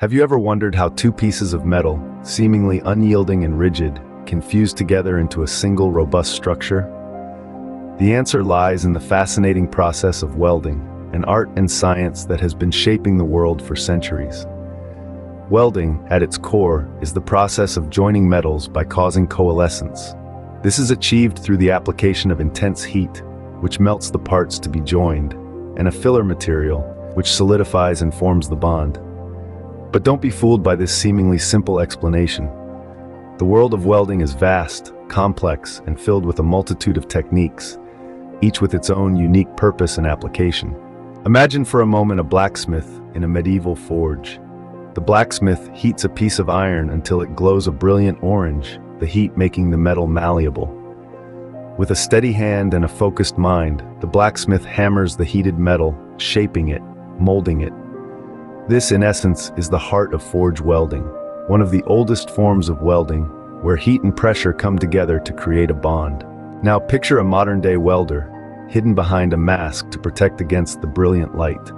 Have you ever wondered how two pieces of metal, seemingly unyielding and rigid, can fuse together into a single robust structure? The answer lies in the fascinating process of welding, an art and science that has been shaping the world for centuries. Welding, at its core, is the process of joining metals by causing coalescence. This is achieved through the application of intense heat, which melts the parts to be joined, and a filler material, which solidifies and forms the bond. But don't be fooled by this seemingly simple explanation. The world of welding is vast, complex, and filled with a multitude of techniques, each with its own unique purpose and application. Imagine for a moment a blacksmith in a medieval forge. The blacksmith heats a piece of iron until it glows a brilliant orange, the heat making the metal malleable. With a steady hand and a focused mind, the blacksmith hammers the heated metal, shaping it, molding it. This, in essence, is the heart of forge welding, one of the oldest forms of welding, where heat and pressure come together to create a bond. Now picture a modern-day welder, hidden behind a mask to protect against the brilliant light.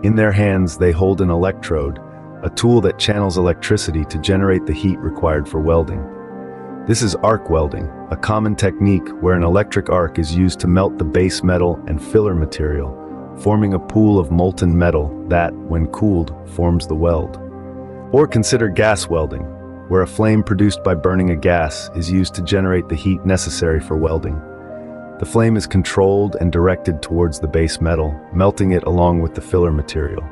In their hands, they hold an electrode, a tool that channels electricity to generate the heat required for welding. This is arc welding, a common technique where an electric arc is used to melt the base metal and filler material, forming a pool of molten metal that, when cooled, forms the weld. Or consider gas welding, where a flame produced by burning a gas is used to generate the heat necessary for welding. The flame is controlled and directed towards the base metal, melting it along with the filler material.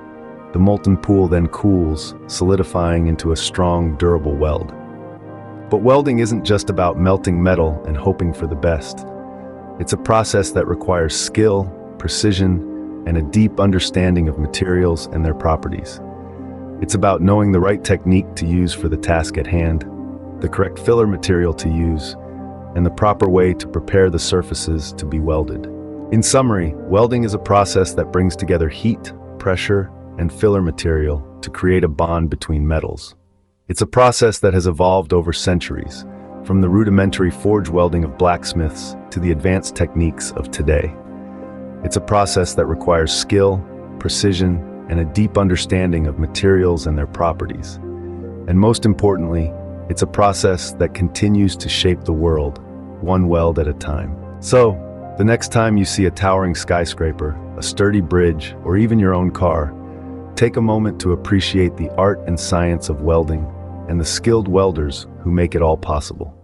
The molten pool then cools, solidifying into a strong, durable weld. But welding isn't just about melting metal and hoping for the best. It's a process that requires skill, precision, and a deep understanding of materials and their properties. It's about knowing the right technique to use for the task at hand, the correct filler material to use, and the proper way to prepare the surfaces to be welded. In summary, welding is a process that brings together heat, pressure, and filler material to create a bond between metals. It's a process that has evolved over centuries, from the rudimentary forge welding of blacksmiths to the advanced techniques of today. It's a process that requires skill, precision, and a deep understanding of materials and their properties. And most importantly, it's a process that continues to shape the world, one weld at a time. So, the next time you see a towering skyscraper, a sturdy bridge, or even your own car, take a moment to appreciate the art and science of welding and the skilled welders who make it all possible.